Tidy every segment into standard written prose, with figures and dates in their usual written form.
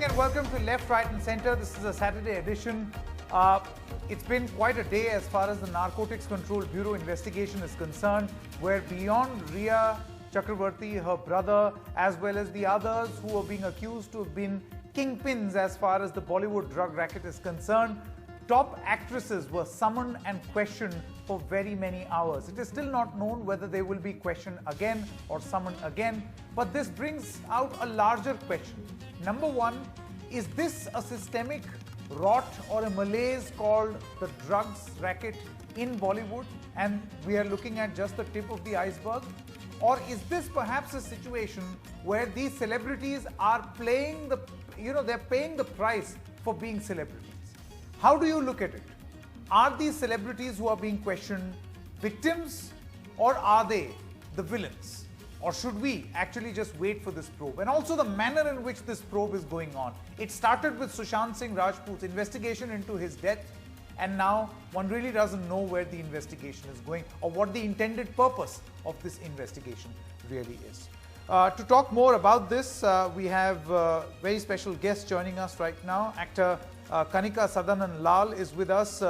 evening and welcome to Left, Right and Centre. This is a Saturday edition. It's been quite a day as far as the Narcotics Control Bureau investigation is concerned, where beyond Riya Chakravarti, her brother, as well as the others who are being accused to have been kingpins as far as the Bollywood drug racket is concerned, top actresses were summoned and questioned for very many hours. It is still not known whether they will be questioned again or summoned again, but this brings out a larger question. Number one, is this a systemic rot or a malaise called the drugs racket in Bollywood, and we are looking at just the tip of the iceberg? Or is this perhaps a situation where these celebrities are playing the, they're paying the price for being celebrities? How do you look at it? Are these celebrities who are being questioned victims, or are they the villains? Or should we actually just wait for this probe? And also the manner in which this probe is going on. It started with Sushant Singh Rajput's investigation into his death, and now one really doesn't know where the investigation is going or what the intended purpose of this investigation really is. To talk more about this, we have a very special guest joining us right now. Actor Kanika Sadanan Lal is with us.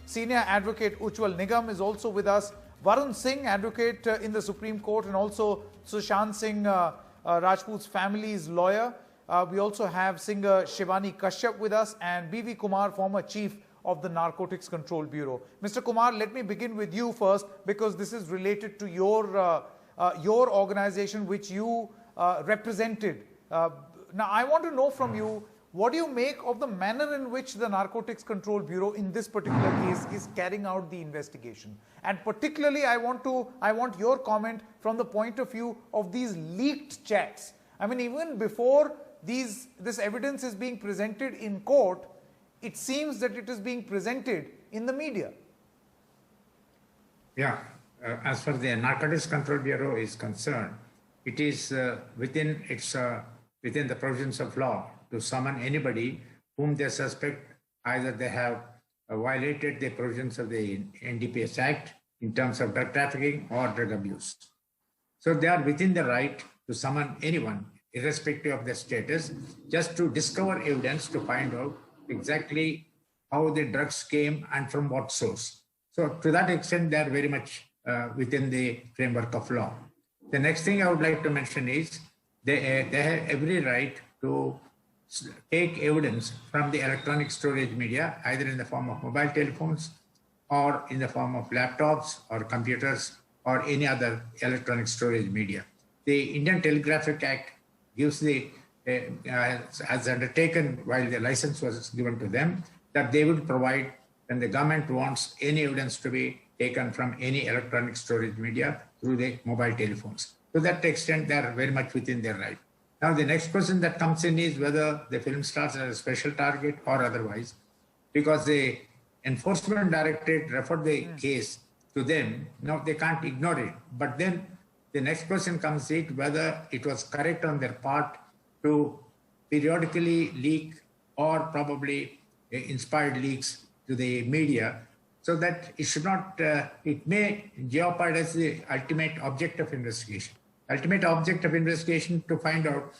Senior Advocate Ujjwal Nigam is also with us. Varun Singh, advocate in the Supreme Court, and also Sushant Singh Rajput's family's lawyer. We also have singer Shivani Kashyap with us, and B.V. Kumar, former chief of the Narcotics Control Bureau. Mr. Kumar, let me begin with you first, because this is related to your organization which you represented. Now, I want to know from you, what do you make of the manner in which the Narcotics Control Bureau in this particular case is carrying out the investigation? And particularly, I want your comment from the point of view of these leaked chats. I mean, even before this evidence is being presented in court, it seems that it is being presented in the media. Yeah, as far as the Narcotics Control Bureau is concerned, it is within the provisions of law to summon anybody whom they suspect either they have violated the provisions of the NDPS Act in terms of drug trafficking or drug abuse. So they are within the right to summon anyone, irrespective of their status, just to discover evidence to find out exactly how the drugs came and from what source. So to that extent, they are very much within the framework of law. The next thing I would like to mention is they have every right to take evidence from the electronic storage media, either in the form of mobile telephones or in the form of laptops or computers or any other electronic storage media. The Indian Telegraphic Act gives has undertaken while the license was given to them, that they will provide when the government wants any evidence to be taken from any electronic storage media through the mobile telephones. To that extent, they are very much within their right. Now, the next question that comes in is whether the film stars are a special target or otherwise, because the Enforcement Directorate referred the case to them. Now, they can't ignore it. But then the next question comes in whether it was correct on their part to periodically leak or probably inspired leaks to the media, so that it should not, it may jeopardize the ultimate object of investigation. Ultimate object of investigation to find out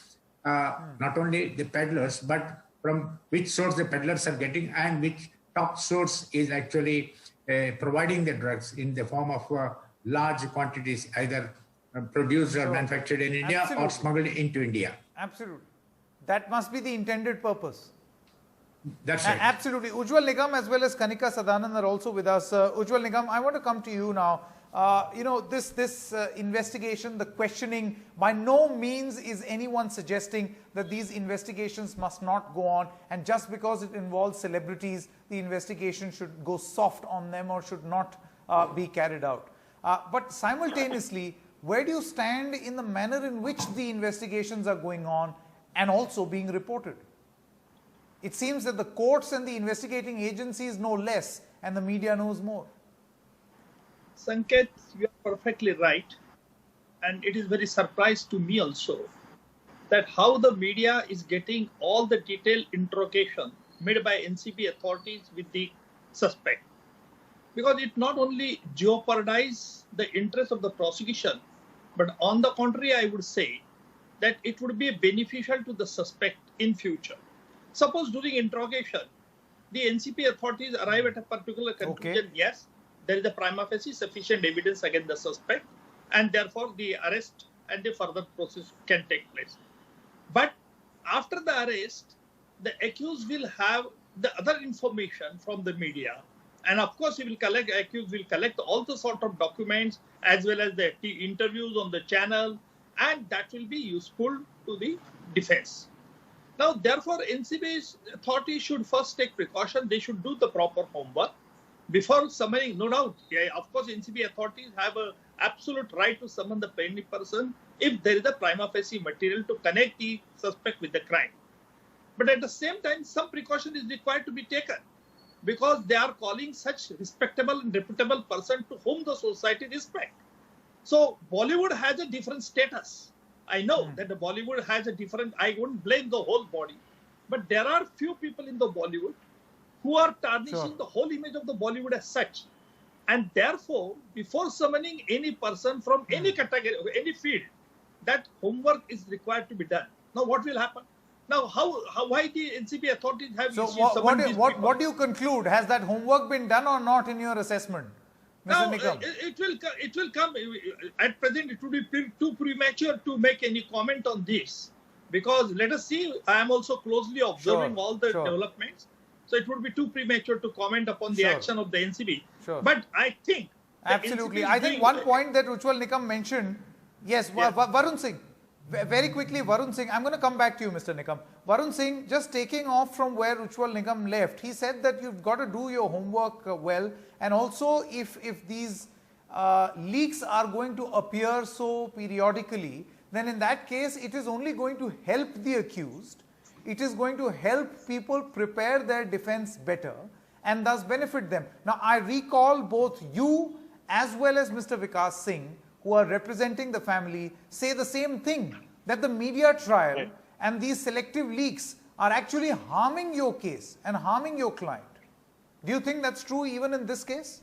not only the peddlers, but from which source the peddlers are getting and which top source is actually providing the drugs in the form of large quantities, either produced or manufactured in India or smuggled into India. Absolutely. That must be the intended purpose. That's right. Absolutely. Ujjwal Nigam as well as Kanika Sadanan are also with us. Ujjwal Nigam, I want to come to you now. This investigation, the questioning, by no means is anyone suggesting that these investigations must not go on, and just because it involves celebrities, the investigation should go soft on them or should not be carried out. But simultaneously, where do you stand in the manner in which the investigations are going on and also being reported? It seems that the courts and the investigating agencies know less and the media knows more. Sanket, you are perfectly right. And it is very surprised to me also that how the media is getting all the detailed interrogation made by NCB authorities with the suspect. Because it not only jeopardizes the interest of the prosecution, but on the contrary, I would say that it would be beneficial to the suspect in future. Suppose during interrogation, the NCP authorities arrive at a particular conclusion, yes, there is a prima facie sufficient evidence against the suspect, and therefore the arrest and the further process can take place. But after the arrest, the accused will have the other information from the media. And of course, accused will collect all the sort of documents as well as the interviews on the channel, and that will be useful to the defense. Now, therefore, NCB's authorities should first take precaution. They should do the proper homework before summoning. No doubt, of course, NCB authorities have an absolute right to summon the any person if there is a prima facie material to connect the suspect with the crime. But at the same time, some precaution is required to be taken because they are calling such respectable and reputable person to whom the society respect. So Bollywood has a different status. I know that the Bollywood has a different, I wouldn't blame the whole body, but there are few people in the Bollywood who are tarnishing the whole image of the Bollywood as such. And therefore, before summoning any person from any category, any field, that homework is required to be done. Now, what will happen? Now, why the NCB authorities have what do you conclude? Has that homework been done or not in your assessment, Mr. Now, Nikam? It will come. At present, it would be too premature to make any comment on this because let us see. I am also closely observing all the developments. So it would be too premature to comment upon the action of the NCB. But I think absolutely. I think one point that Ujjwal Nikam mentioned. Yes, Varun Singh. Very quickly, Varun Singh, I'm going to come back to you, Mr. Nikam. Varun Singh, just taking off from where Ujjwal Nikam left, he said that you've got to do your homework well, and also if these leaks are going to appear so periodically, then in that case, it is only going to help the accused. It is going to help people prepare their defense better and thus benefit them. Now, I recall both you as well as Mr. Vikas Singh, who are representing the family, say the same thing, that the media trial and these selective leaks are actually harming your case and harming your client. Do you think that's true even in this case?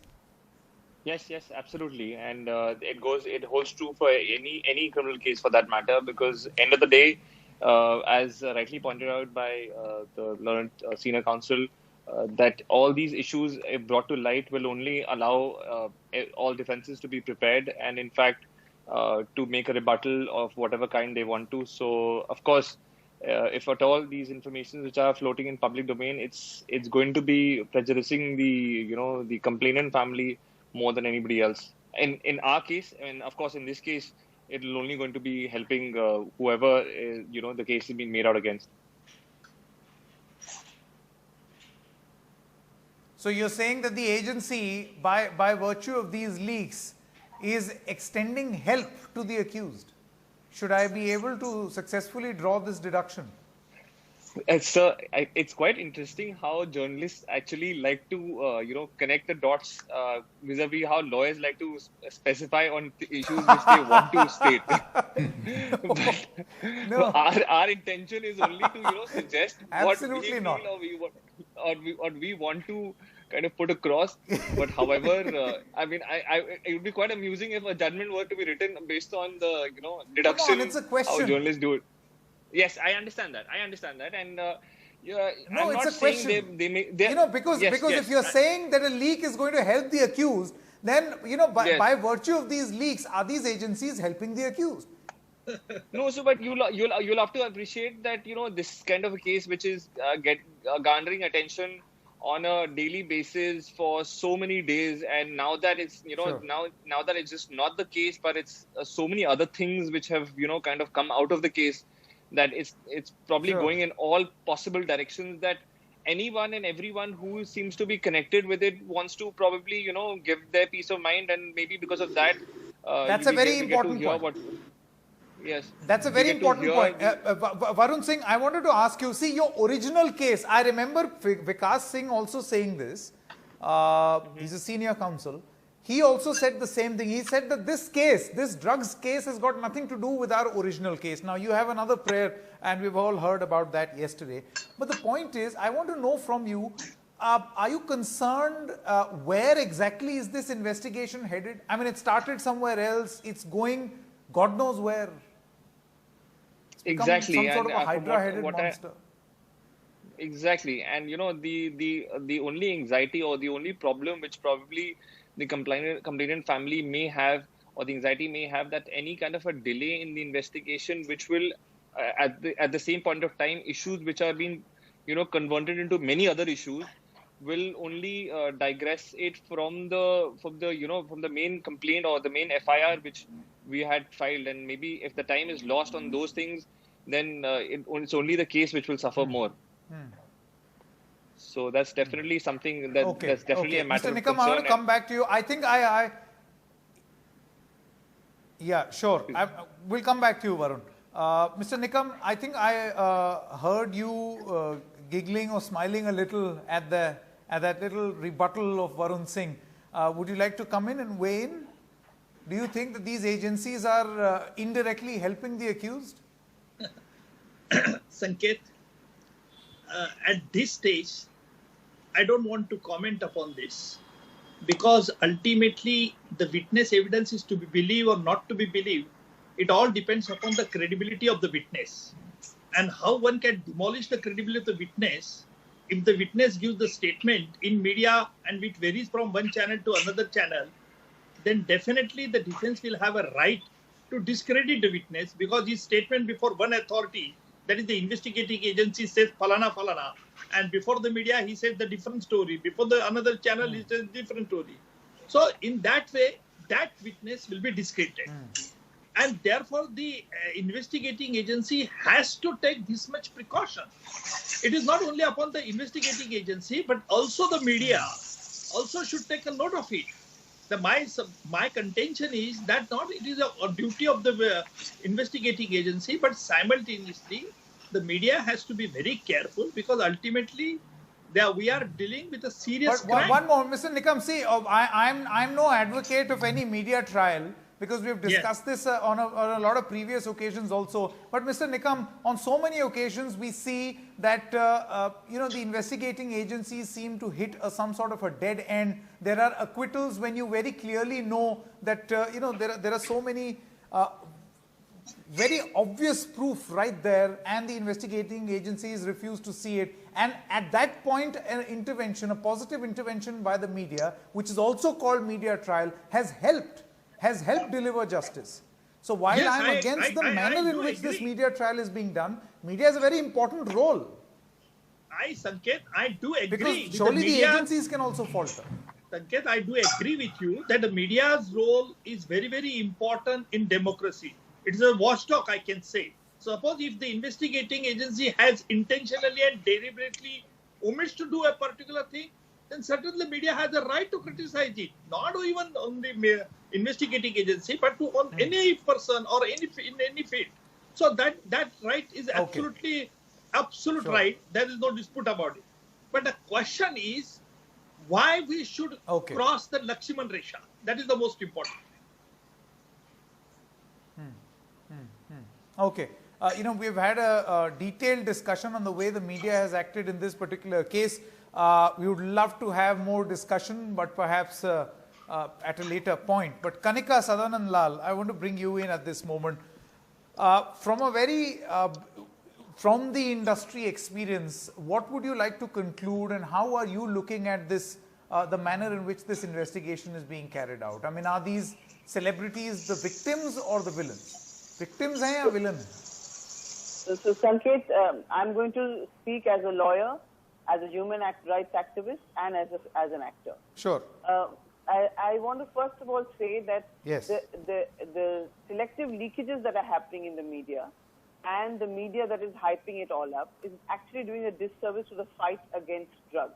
Yes, absolutely. And it holds true for any criminal case for that matter, because end of the day, as rightly pointed out by the learned senior counsel, that all these issues, if brought to light, will only allow all defenses to be prepared and, in fact, to make a rebuttal of whatever kind they want to. So, of course, if at all these information which are floating in public domain, it's going to be prejudicing the complainant family more than anybody else. In our case, and of course in this case, it will only going to be helping whoever the case is being made out against. So you're saying that the agency, by virtue of these leaks, is extending help to the accused. Should I be able to successfully draw this deduction? It's quite interesting how journalists actually like to, connect the dots vis-a-vis how lawyers like to specify on the issues which they want to state. No. Our intention is only to, suggest what we feel not. or we want to kind of put across. But however, it would be quite amusing if a judgment were to be written based on the, deduction, it's a question. How journalists do it. Yes, I understand that, and no, I'm it's not a question. Because if you're saying that a leak is going to help the accused, then by virtue of these leaks, are these agencies helping the accused? No, so but you'll have to appreciate that this kind of a case which is garnering attention on a daily basis for so many days, and now that it's now that it's just not the case, but it's so many other things which have kind of come out of the case, that it's probably going in all possible directions, that anyone and everyone who seems to be connected with it wants to probably give their peace of mind, and maybe because of that that's a very important point. Yes, that's a very important point. Varun Singh, I wanted to ask you, see your original case, I remember Vikas Singh also saying this, he's a senior counsel. He also said the same thing. He said that this drugs case has got nothing to do with our original case. Now, you have another prayer, and we've all heard about that yesterday. But the point is, I want to know from you, are you concerned where exactly is this investigation headed? I mean, it started somewhere else. It's going God knows where. It's exactly. Some sort of a hydra-headed monster. Exactly, and the only anxiety or the only problem which probably the complainant family may have, or the anxiety may have, that any kind of a delay in the investigation, which will at the same point of time, issues which are being converted into many other issues, will only digress it from the main complaint or the main FIR which we had filed, and maybe if the time is lost on those things, then it's only the case which will suffer more. So that's definitely something that's definitely a matter Mr. of Nikam, concern. I want to come back to you. I think yeah, sure. We'll come back to you, Varun. Mr. Nikam, I think I heard you giggling or smiling a little at that little rebuttal of Varun Singh. Would you like to come in and weigh in? Do you think that these agencies are indirectly helping the accused? Sanket, at this stage, I don't want to comment upon this, because ultimately the witness evidence is to be believed or not to be believed. It all depends upon the credibility of the witness, and how one can demolish the credibility of the witness. If the witness gives the statement in media and it varies from one channel to another channel, then definitely the defense will have a right to discredit the witness, because his statement before one authority, that is the investigating agency, says falana falana, and before the media he says the different story, before the another channel he says different story. So in that way, that witness will be discredited. And therefore the investigating agency has to take this much precaution. It is not only upon the investigating agency, but also the media also should take a note of it. My contention is that not it is a duty of the investigating agency, but simultaneously the media has to be very careful, because ultimately we are dealing with a serious crime. One more, Mr. Nikam. See, I'm no advocate of any media trial, because we have discussed this on a lot of previous occasions also. But Mr. Nikam, on so many occasions we see that the investigating agencies seem to hit some sort of a dead end. There are acquittals when you very clearly know that there are so many very obvious proof right there, and the investigating agencies refuse to see it. And at that point, an intervention, a positive intervention by the media, which is also called media trial, has helped deliver justice. So while I'm against the manner in which this media trial is being done, media has a very important role. Sanket, I do agree. Because surely the agencies can also falter. Sanket, I do agree with you that the media's role is very, very important in democracy. It is a watchdog, I can say. Suppose if the investigating agency has intentionally and deliberately omits to do a particular thing, then certainly the media has a right to criticize it. Not even on the investigating agency, but on any person or in any field. So that right is absolutely right. There is no dispute about it. But the question is why we should cross the Lakshman Rekha. That is the most important. Okay. We've had a detailed discussion on the way the media has acted in this particular case. We would love to have more discussion, but perhaps at a later point. But Kanika Sadanand Lal, I want to bring you in at this moment. From the industry experience, what would you like to conclude, and how are you looking at this, the manner in which this investigation is being carried out? I mean, are these celebrities the victims or the villains? Victims hai ya villain hai? So Sanket, I'm going to speak as a lawyer, as a human rights activist, and as an actor. Sure. I want to first of all say that the selective leakages that are happening in the media, and the media that is hyping it all up, is actually doing a disservice to the fight against drugs.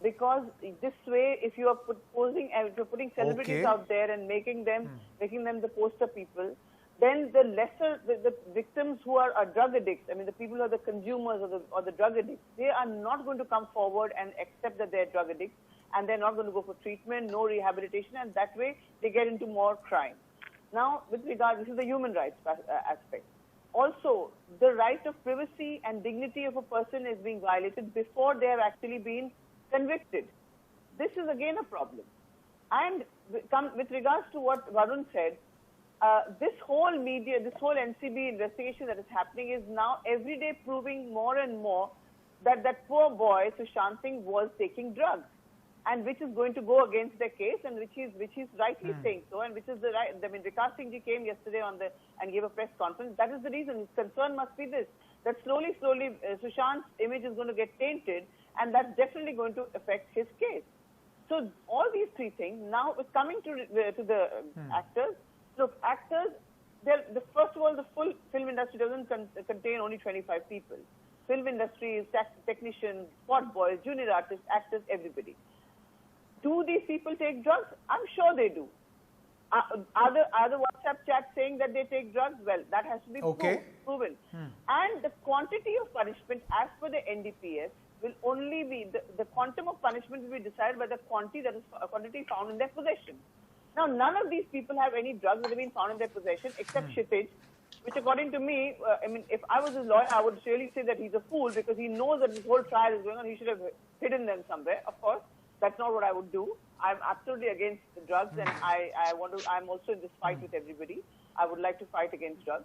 Because this way, if you are putting celebrities out there and making them the poster people, then the victims who are drug addicts, I mean the people who are the consumers or the drug addicts, they are not going to come forward and accept that they're drug addicts, and they're not going to go for treatment, no rehabilitation, and that way they get into more crime. Now, with regard, this is the human rights aspect. Also, the right of privacy and dignity of a person is being violated before they have actually been convicted. This is again a problem. And with regards to what Varun said, this whole NCB investigation that is happening is now every day proving more and more that that poor boy, Sushant Singh, was taking drugs, and which is going to go against their case, and which is rightly saying so, and which is the right. I mean, Vikas Singh ji came yesterday and gave a press conference. That is the reason. His concern must be this, that slowly, Sushant's image is going to get tainted, and that's definitely going to affect his case. So all these three things. Now, coming to the actors. Look, actors. First of all, the full film industry doesn't contain only 25 people. Film industry is technicians, spot boys, junior artists, actors, everybody. Do these people take drugs? I'm sure they do. Are the WhatsApp chats saying that they take drugs? Well, that has to be proven. And the quantity of punishment as per the NDPS will only be, the quantum of punishment will be decided by the quantity that is found in their possession. Now, none of these people have any drugs that have been found in their possession except Kshitij, which according to me, I mean, if I was his lawyer, I would really say that he's a fool because he knows that this whole trial is going on. He should have hidden them somewhere. Of course, that's not what I would do. I'm absolutely against drugs, and I'm also in this fight with everybody. I would like to fight against drugs.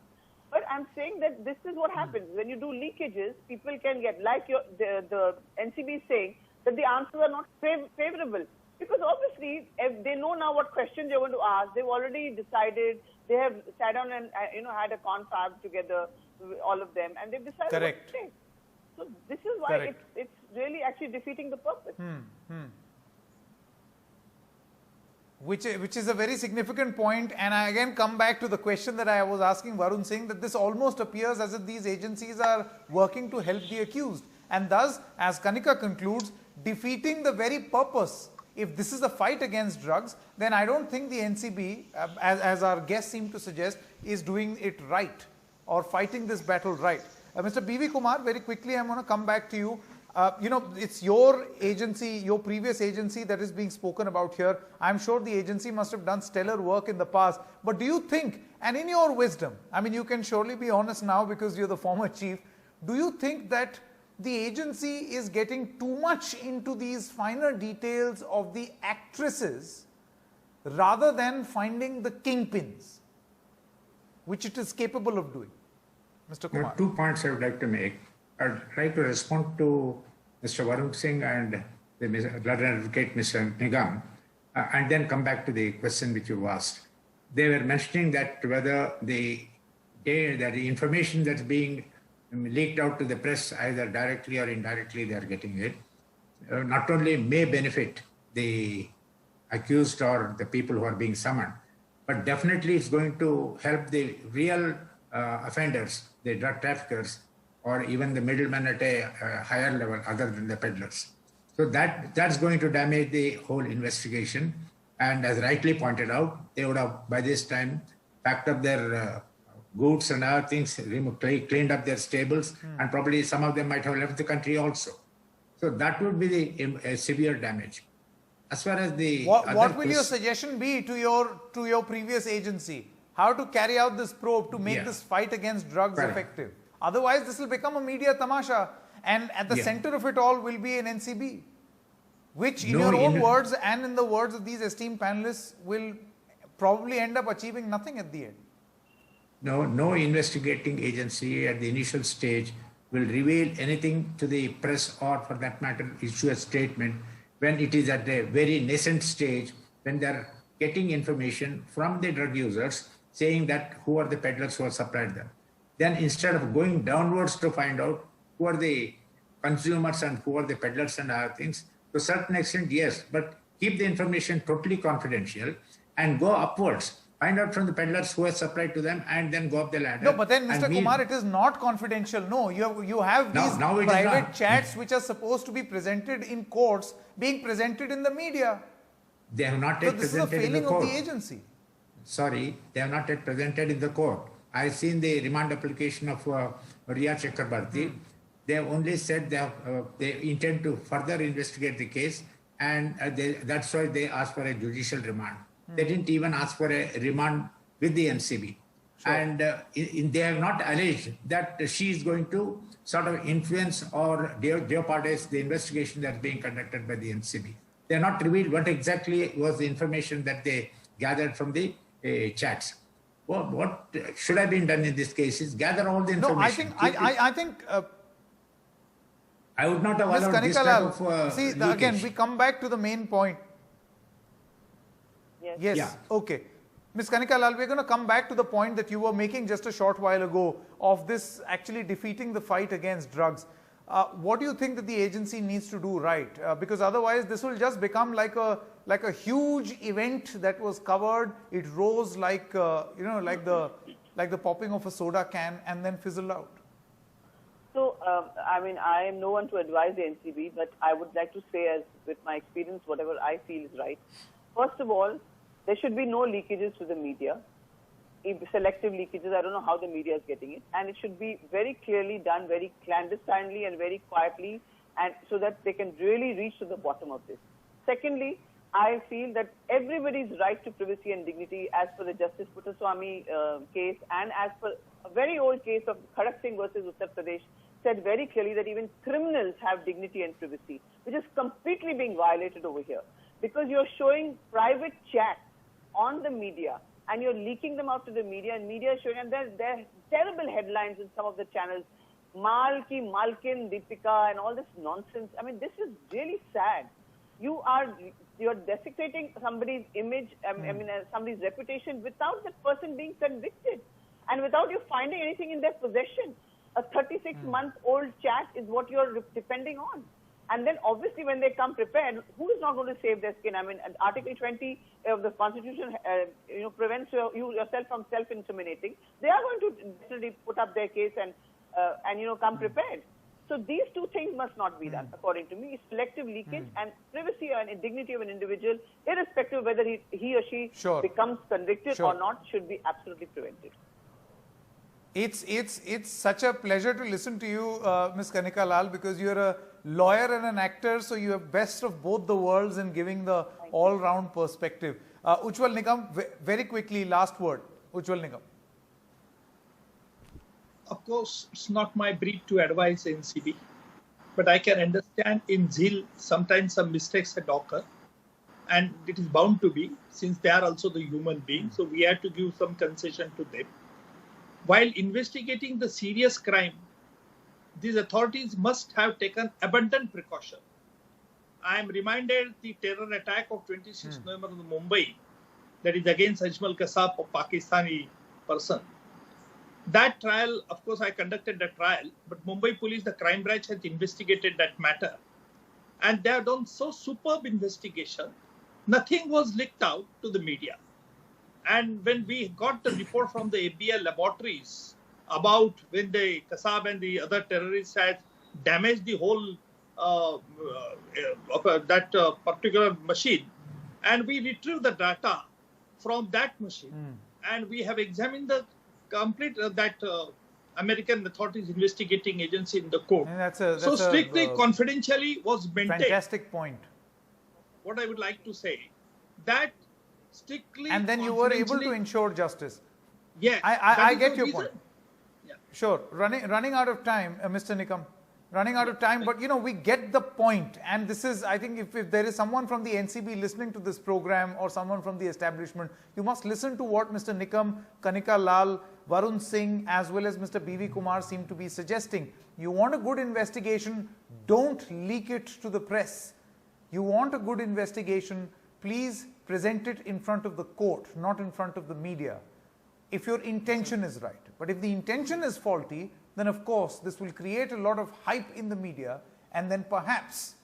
But I'm saying that this is what happens. When you do leakages, people can get, like the NCB is saying, that the answers are not favorable. Because obviously, if they know now what questions they're going to ask. They've already decided. They have sat down and had a confab together, all of them, and they've decided what to say. So this is why it's really actually defeating the purpose. Which is a very significant point, and I again come back to the question that I was asking Varun Singh, that this almost appears as if these agencies are working to help the accused, and thus, as Kanika concludes, defeating the very purpose. If this is a fight against drugs, then I don't think the NCB, as our guests seem to suggest, is doing it right or fighting this battle right. Mr. B.V. Kumar, very quickly, I'm going to come back to you. You know, it's your agency, your previous agency that is being spoken about here. I'm sure the agency must have done stellar work in the past. But do you think, and in your wisdom, I mean, you can surely be honest now because you're the former chief, do you think that the agency is getting too much into these finer details of the actresses rather than finding the kingpins, which it is capable of doing? Mr. Kumar. 2 points I would like to make. I'd like to respond to Mr. Varun Singh and the blood advocate, Mr. Nigam, and then come back to the question which you asked. They were mentioning that whether the information that's being leaked out to the press, either directly or indirectly, they are getting it, not only may benefit the accused or the people who are being summoned, but definitely it's going to help the real offenders, the drug traffickers, or even the middlemen at a higher level other than the peddlers. So that's going to damage the whole investigation. And as rightly pointed out, they would have by this time packed up their goods and other things, cleaned up their stables, and probably some of them might have left the country also. So that would be a severe damage. As far as the what will your suggestion be to your previous agency? How to carry out this probe to make this fight against drugs effective? Otherwise, this will become a media tamasha, and at the center of it all will be an NCB, which in your own words and in the words of these esteemed panelists will probably end up achieving nothing at the end. No investigating agency at the initial stage will reveal anything to the press or, for that matter, issue a statement when it is at a very nascent stage, when they're getting information from the drug users saying that who are the peddlers who have supplied them. Then instead of going downwards to find out who are the consumers and who are the peddlers and other things, to a certain extent, yes, but keep the information totally confidential and go upwards. Find out from the peddlers who have supplied to them and then go up the ladder. No, but then, Mr. Kumar, it is not confidential. No, you have these private chats which are supposed to be presented in courts being presented in the media. They have not yet presented in the court. This is a failing of the agency. Sorry, they have not yet presented in the court. I've seen the remand application of Riya Chakrabarti. They have only said they intend to further investigate the case, and that's why they asked for a judicial remand. They didn't even ask for a remand with the NCB. Sure. And they have not alleged that she is going to sort of influence or jeopardize the investigation that's being conducted by the NCB. They have not revealed what exactly was the information that they gathered from the chats. Well, what should have been done in this case is gather all the information. No, I think I would not have Ms. allowed this type of see, leakage. again, we come back to the main point. Yes. Yes. Yeah. Okay. Ms. Kanika Lal, we're going to come back to the point that you were making just a short while ago of this actually defeating the fight against drugs. What do you think that the agency needs to do right? Because otherwise this will just become like a huge event that was covered. It rose like like the popping of a soda can and then fizzled out. So, I mean, I am no one to advise the NCB, but I would like to say, as with my experience, whatever I feel is right. First of all, there should be no leakages to the media. Selective leakages, I don't know how the media is getting it. And it should be very clearly done, very clandestinely and very quietly, and so that they can really reach to the bottom of this. Secondly, I feel that everybody's right to privacy and dignity, as per the Justice Puttaswamy case and as per a very old case of Khadak Singh versus Uttar Pradesh, said very clearly that even criminals have dignity and privacy, which is completely being violated over here. Because you're showing private chats on the media and you're leaking them out to the media, and media is showing, and there are terrible headlines in some of the channels, Mal ki Malkin, Deepika, and all this nonsense. I mean, this is really sad. You're desecrating somebody's image, somebody's reputation without that person being convicted and without you finding anything in their possession. A 36-month-old chat is what you're depending on. And then obviously when they come prepared, who is not going to save their skin? I mean, Article 20 of the Constitution prevents yourself from self-incriminating. They are going to definitely put up their case and come prepared. So these two things must not be done, according to me. Selective leakage and privacy and dignity of an individual, irrespective of whether he or she becomes convicted or not, should be absolutely prevented. It's such a pleasure to listen to you, Ms. Kanika Lal, because you're a lawyer and an actor, so you have best of both the worlds in giving the all-round perspective. Ujjwal Nikam, very quickly, last word. Ujjwal Nikam. Of course, it's not my breed to advise NCB, but I can understand in zeal sometimes some mistakes occur, and it is bound to be, since they are also the human beings, so we have to give some concession to them. While investigating the serious crime, these authorities must have taken abundant precaution. I am reminded the terror attack of 26 November in Mumbai, that is against Ajmal Kasab, a Pakistani person. That trial, of course, I conducted the trial, but Mumbai police, the crime branch, has investigated that matter. And they have done so superb investigation. Nothing was leaked out to the media. And when we got the report from the ABL laboratories about when the Kasab and the other terrorists had damaged the whole particular machine, and we retrieved the data from that machine, and we have examined the complete American authorities investigating agency in the court. So strictly confidentially was maintained. Fantastic point. What I would like to say, that strictly and then you were able to ensure justice. Yeah, I get your point. Yeah. Sure. Running out of time, Mr. Nikam. Running out of time, but we get the point. And this is, I think, if there is someone from the NCB listening to this program or someone from the establishment, you must listen to what Mr. Nikam, Kanika Lal, Varun Singh, as well as Mr. BV Kumar seem to be suggesting. You want a good investigation, don't leak it to the press. You want a good investigation, please present it in front of the court, not in front of the media, if your intention is right. But if the intention is faulty, then of course this will create a lot of hype in the media and then perhaps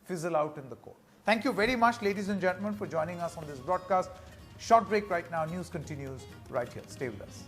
fizzle out in the court. Thank you very much, ladies and gentlemen, for joining us on this broadcast. Short break right now. News continues right here. Stay with us.